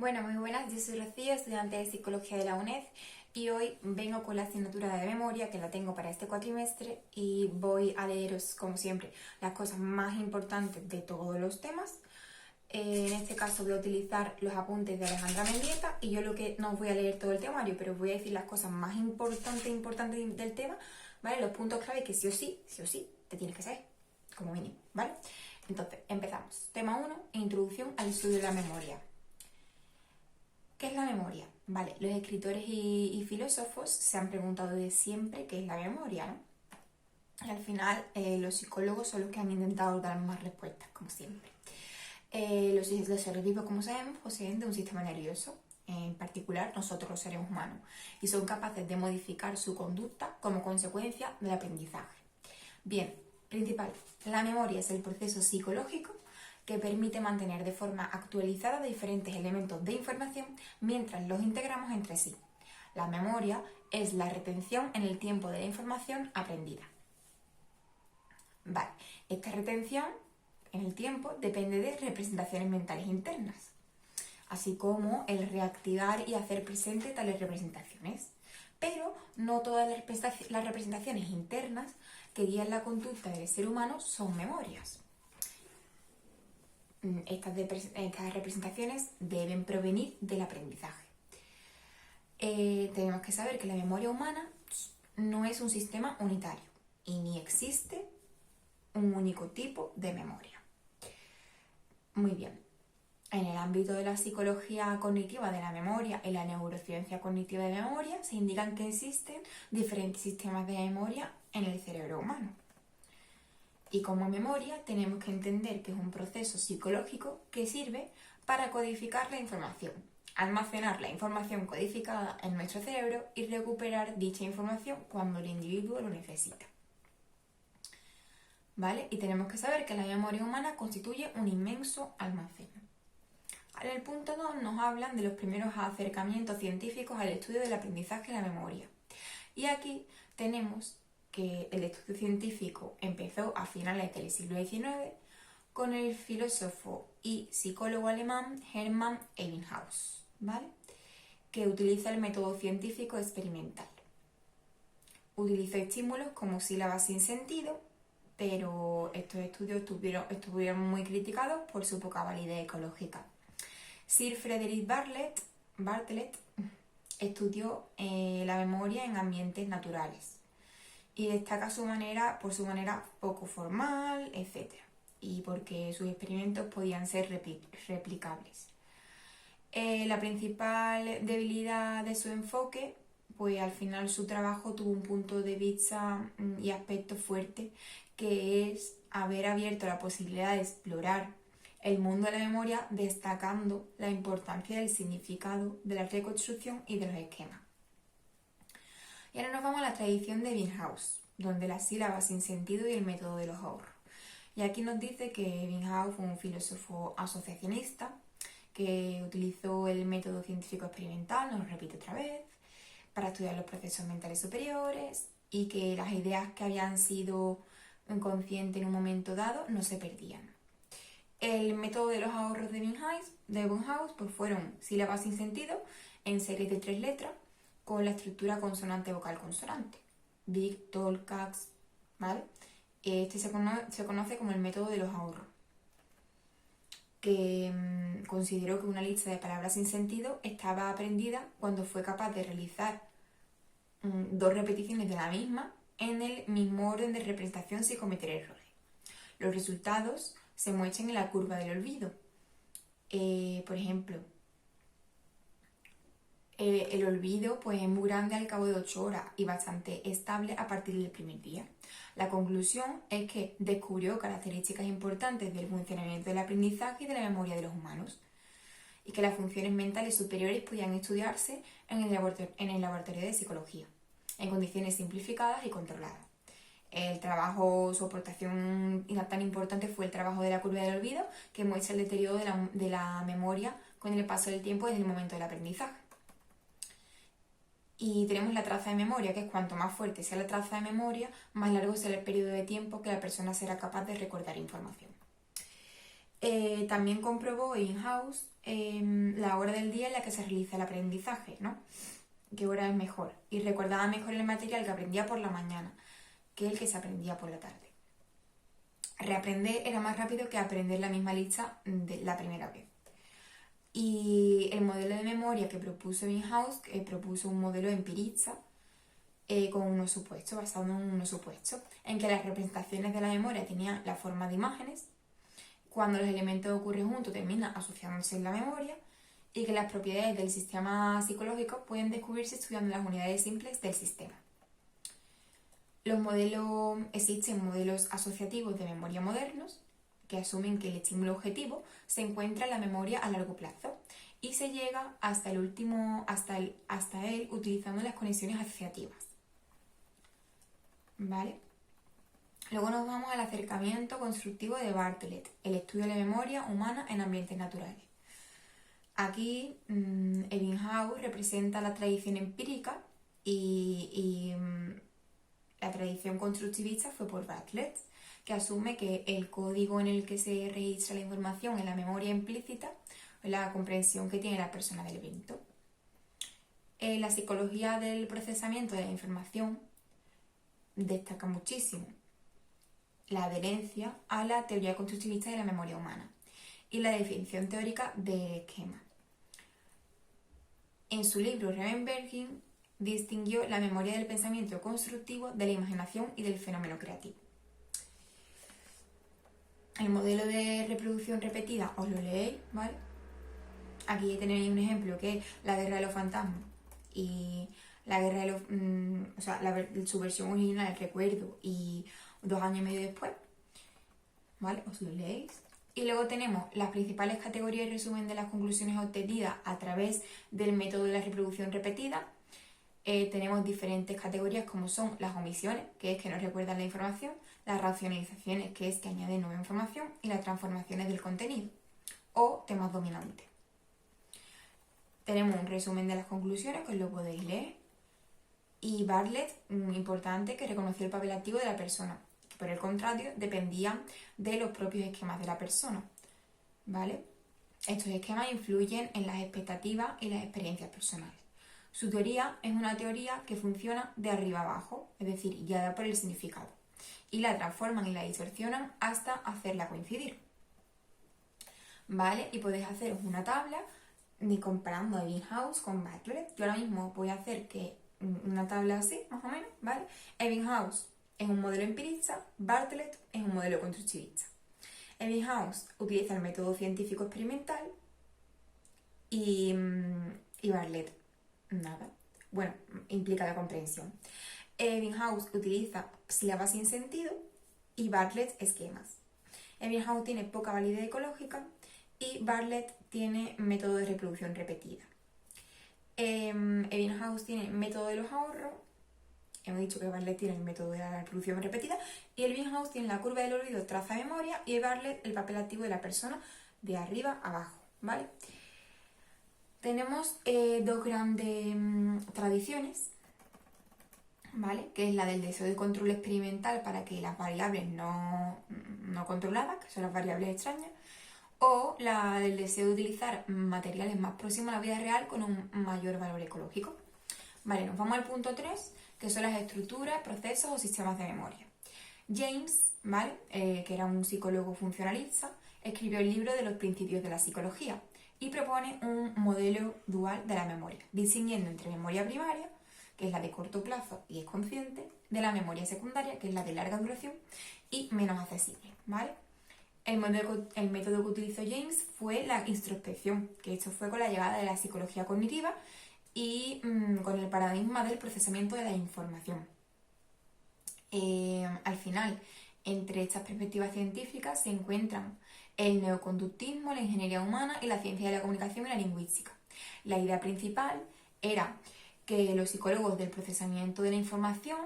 Bueno, muy buenas, yo soy Rocío, estudiante de Psicología de la UNED y hoy vengo con la asignatura de memoria que la tengo para este cuatrimestre y voy a leeros, como siempre, las cosas más importantes de todos los temas. En este caso voy a utilizar los apuntes de Alejandra Mendieta y yo no os voy a leer todo el temario, pero voy a decir las cosas más importantes del tema, ¿vale? Los puntos clave que sí o sí, te tienes que saber, como mínimo, ¿vale? Entonces, empezamos. Tema 1, introducción al estudio de la memoria. ¿Qué es la memoria? Vale, los escritores y filósofos se han preguntado de siempre qué es la memoria, ¿no? Y al final los psicólogos son los que han intentado dar más respuestas, como siempre. Los seres vivos, como sabemos, poseen de un sistema nervioso, en particular nosotros los seres humanos, y son capaces de modificar su conducta como consecuencia del aprendizaje. Bien, principal, la memoria es el proceso psicológico que permite mantener de forma actualizada diferentes elementos de información mientras los integramos entre sí. La memoria es la retención en el tiempo de la información aprendida. Vale, esta retención en el tiempo depende de representaciones mentales internas, así como el reactivar y hacer presente tales representaciones. Pero no todas las representaciones internas que guían la conducta del ser humano son memorias. Estas representaciones deben provenir del aprendizaje. Tenemos que saber que la memoria humana no es un sistema unitario y ni existe un único tipo de memoria. Muy bien. En el ámbito de la psicología cognitiva de la memoria y la neurociencia cognitiva de memoria se indican que existen diferentes sistemas de memoria en el cerebro humano. Y como memoria tenemos que entender que es un proceso psicológico que sirve para codificar la información, almacenar la información codificada en nuestro cerebro y recuperar dicha información cuando el individuo lo necesita. ¿Vale? Y tenemos que saber que la memoria humana constituye un inmenso almacén. En el punto 2 nos hablan de los primeros acercamientos científicos al estudio del aprendizaje y la memoria. Y aquí tenemos que el estudio científico empezó a finales del siglo XIX con el filósofo y psicólogo alemán Hermann Ebbinghaus, ¿vale? Que utiliza el método científico experimental. Utilizó estímulos como sílabas sin sentido, pero estos estudios estuvieron muy criticados por su poca validez ecológica. Sir Frederick Bartlett estudió la memoria en ambientes naturales y destaca por su manera poco formal, etc. y porque sus experimentos podían ser replicables. La principal debilidad de su enfoque, pues al final su trabajo tuvo un punto de vista y aspecto fuerte, que es haber abierto la posibilidad de explorar el mundo de la memoria, destacando la importancia del significado, de la reconstrucción y de los esquemas. Y ahora nos vamos a la tradición de Ebbinghaus, donde las sílabas sin sentido y el método de los ahorros. Y aquí nos dice que Ebbinghaus fue un filósofo asociacionista que utilizó el método científico experimental, nos lo repito otra vez, para estudiar los procesos mentales superiores y que las ideas que habían sido inconscientes en un momento dado no se perdían. El método de los ahorros de Ebbinghaus pues fueron sílabas sin sentido en series de 3 letras con la estructura consonante-vocal-consonante. Big, tall, cax, ¿vale? Este se conoce como el método de los ahorros, que consideró que una lista de palabras sin sentido estaba aprendida cuando fue capaz de realizar 2 repeticiones de la misma en el mismo orden de representación sin cometer errores. Los resultados se muestran en la curva del olvido. Por ejemplo, el olvido pues, es muy grande al cabo de 8 horas y bastante estable a partir del primer día. La conclusión es que descubrió características importantes del funcionamiento del aprendizaje y de la memoria de los humanos y que las funciones mentales superiores podían estudiarse en el laboratorio de psicología, en condiciones simplificadas y controladas. Su aportación tan importante fue el trabajo de la curva del olvido, que muestra el deterioro de la memoria con el paso del tiempo desde el momento del aprendizaje. Y tenemos la traza de memoria, que es cuanto más fuerte sea la traza de memoria, más largo será el periodo de tiempo que la persona será capaz de recordar información. También comprobó in-house la hora del día en la que se realiza el aprendizaje, ¿no? Qué hora es mejor. Y recordaba mejor el material que aprendía por la mañana que el que se aprendía por la tarde. Reaprender era más rápido que aprender la misma lista de la primera vez. Y el modelo de memoria que propuso in-house propuso un modelo empirista con unos supuestos, basado en unos supuestos, en que las representaciones de la memoria tenían la forma de imágenes. Cuando los elementos ocurren juntos terminan asociándose en la memoria y que las propiedades del sistema psicológico pueden descubrirse estudiando las unidades simples del sistema. Existen modelos asociativos de memoria modernos que asumen que el estímulo objetivo se encuentra en la memoria a largo plazo y se llega hasta él utilizando las conexiones asociativas. ¿Vale? Luego nos vamos al acercamiento constructivo de Bartlett, el estudio de la memoria humana en ambientes naturales. Aquí Ebbinghaus representa la tradición empírica y la tradición constructivista fue por Bartlett, que asume que el código en el que se registra la información en la memoria implícita es la comprensión que tiene la persona del evento. La psicología del procesamiento de la información destaca muchísimo la adherencia a la teoría constructivista de la memoria humana y la definición teórica del esquema. En su libro, Revenbergin distinguió la memoria del pensamiento constructivo de la imaginación y del fenómeno creativo. El modelo de reproducción repetida os lo leéis, ¿vale? Aquí tenéis un ejemplo que es la guerra de los fantasmas y la guerra de los... su versión original, el recuerdo, y 2 años y medio después, ¿vale? Os lo leéis. Y luego tenemos las principales categorías y resumen de las conclusiones obtenidas a través del método de la reproducción repetida. Tenemos diferentes categorías como son las omisiones, que es que no recuerdan la información, las racionalizaciones, que es que añaden nueva información, y las transformaciones del contenido o temas dominantes. Tenemos un resumen de las conclusiones que os lo podéis leer. Y Bartlett, importante, que reconoció el papel activo de la persona, que por el contrario dependían de los propios esquemas de la persona, ¿vale? Estos esquemas influyen en las expectativas y las experiencias personales. Su teoría es una teoría que funciona de arriba abajo, es decir, guiada por el significado, y la transforman y la distorsionan hasta hacerla coincidir, ¿vale? Y podéis haceros una tabla comparando a Ebbinghaus con Bartlett. Yo ahora mismo voy a hacer una tabla así, más o menos, ¿vale? Ebbinghaus es un modelo empirista, Bartlett es un modelo constructivista. Ebbinghaus utiliza el método científico experimental y Bartlett nada. Bueno, implica la comprensión. Ebbinghaus utiliza sílabas sin sentido y Bartlett esquemas. Ebbinghaus tiene poca validez ecológica y Bartlett tiene método de reproducción repetida. Ebbinghaus tiene método de los ahorros. Hemos dicho que Bartlett tiene el método de la reproducción repetida y Ebbinghaus tiene la curva del olvido traza memoria y Bartlett el papel activo de la persona de arriba a abajo, ¿vale? Tenemos 2 grandes tradiciones, ¿vale? Que es la del deseo de control experimental para que las variables no controladas, que son las variables extrañas, o la del deseo de utilizar materiales más próximos a la vida real con un mayor valor ecológico. Vale, nos vamos al punto 3, que son las estructuras, procesos o sistemas de memoria. James, ¿vale? Que era un psicólogo funcionalista, escribió el libro de los principios de la psicología y propone un modelo dual de la memoria, distinguiendo entre memoria primaria, que es la de corto plazo y es consciente, de la memoria secundaria, que es la de larga duración y menos accesible, ¿vale? El método que utilizó James fue la introspección, que esto fue con la llegada de la psicología cognitiva y con el paradigma del procesamiento de la información. Al final, entre estas perspectivas científicas se encuentran el neoconductismo, la ingeniería humana y la ciencia de la comunicación y la lingüística. La idea principal era que los psicólogos del procesamiento de la información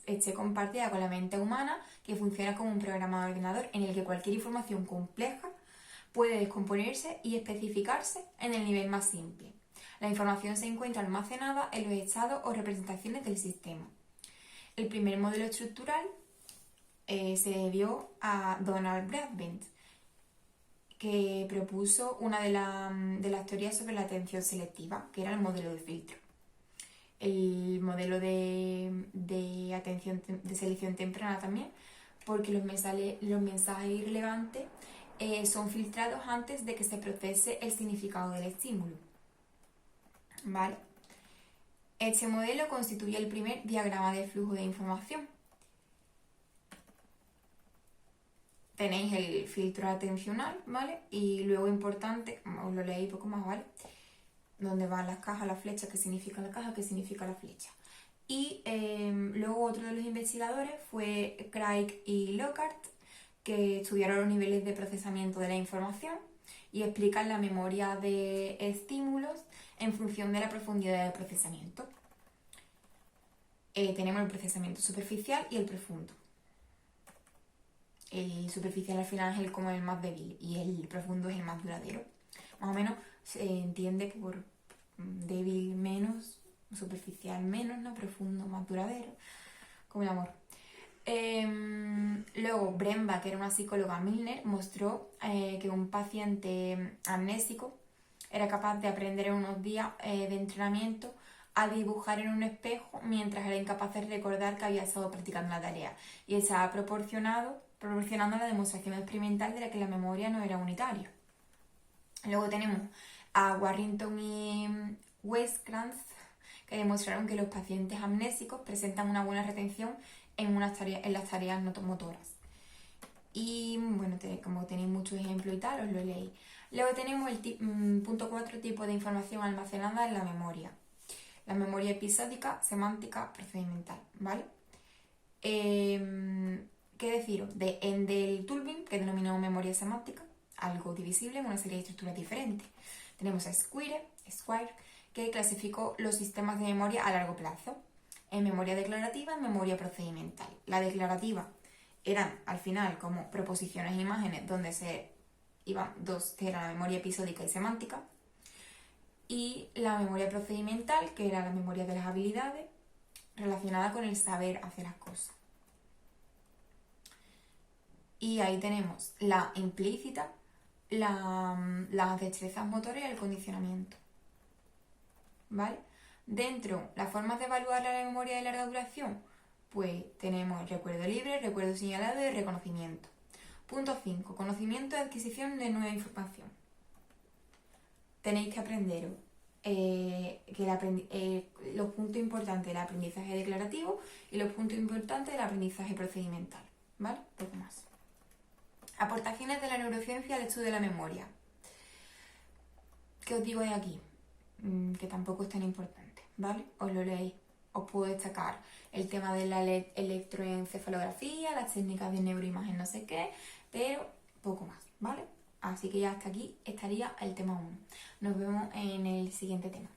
esté compartida con la mente humana, que funciona como un programa de ordenador en el que cualquier información compleja puede descomponerse y especificarse en el nivel más simple. La información se encuentra almacenada en los estados o representaciones del sistema. El primer modelo estructural se debió a Donald Broadbent, que propuso una de las teorías sobre la atención selectiva, que era el modelo de filtro. El modelo de atención de selección temprana también, porque los mensajes irrelevantes son filtrados antes de que se procese el significado del estímulo. ¿Vale? Este modelo constituye el primer diagrama de flujo de información. Tenéis el filtro atencional, ¿vale? Y luego importante, os lo leí poco más, ¿vale? Donde van las cajas, las flechas, qué significa la caja, qué significa la flecha. Y luego otro de los investigadores fue Craig y Lockhart, que estudiaron los niveles de procesamiento de la información y explican la memoria de estímulos en función de la profundidad del procesamiento. Tenemos el procesamiento superficial y el profundo. El superficial al final es como el más débil y el profundo es el más duradero. Más o menos se entiende por débil menos, superficial menos, ¿no? Profundo más duradero, como el amor. Luego Bremba, que era una psicóloga Milner, mostró que un paciente amnésico era capaz de aprender en unos días de entrenamiento a dibujar en un espejo mientras era incapaz de recordar que había estado practicando la tarea. Y estaba proporcionando la demostración experimental de la que la memoria no era unitaria. Luego tenemos a Warrington y Weisskranz, que demostraron que los pacientes amnésicos presentan una buena retención en las tareas motoras. Y bueno, como tenéis muchos ejemplos y tal, os lo leí. Luego tenemos el punto 4, tipo de información almacenada en la memoria. La memoria episódica, semántica, procedimental, ¿vale? ¿Qué deciros? Del Tulbin, que denominó memoria semántica, algo divisible en una serie de estructuras diferentes. Tenemos a Squire, que clasificó los sistemas de memoria a largo plazo, en memoria declarativa y memoria procedimental. La declarativa eran al final como proposiciones e imágenes donde se iban dos, que era la memoria episódica y semántica, y la memoria procedimental, que era la memoria de las habilidades relacionada con el saber hacer las cosas. Y ahí tenemos la implícita, las destrezas motoras y el condicionamiento. ¿Vale? Dentro, las formas de evaluar la memoria de larga duración, pues tenemos el recuerdo libre, el recuerdo señalado y el reconocimiento. Punto 5. Conocimiento y adquisición de nueva información. Tenéis que aprender los puntos importantes del aprendizaje declarativo y los puntos importantes del aprendizaje procedimental. ¿Vale? Poco más. Aportaciones de la neurociencia al estudio de la memoria. ¿Qué os digo de aquí? Que tampoco es tan importante, ¿vale? Os lo leéis. Os puedo destacar el tema de la electroencefalografía, las técnicas de neuroimagen, no sé qué, pero poco más, ¿vale? Así que ya hasta aquí estaría el tema 1. Nos vemos en el siguiente tema.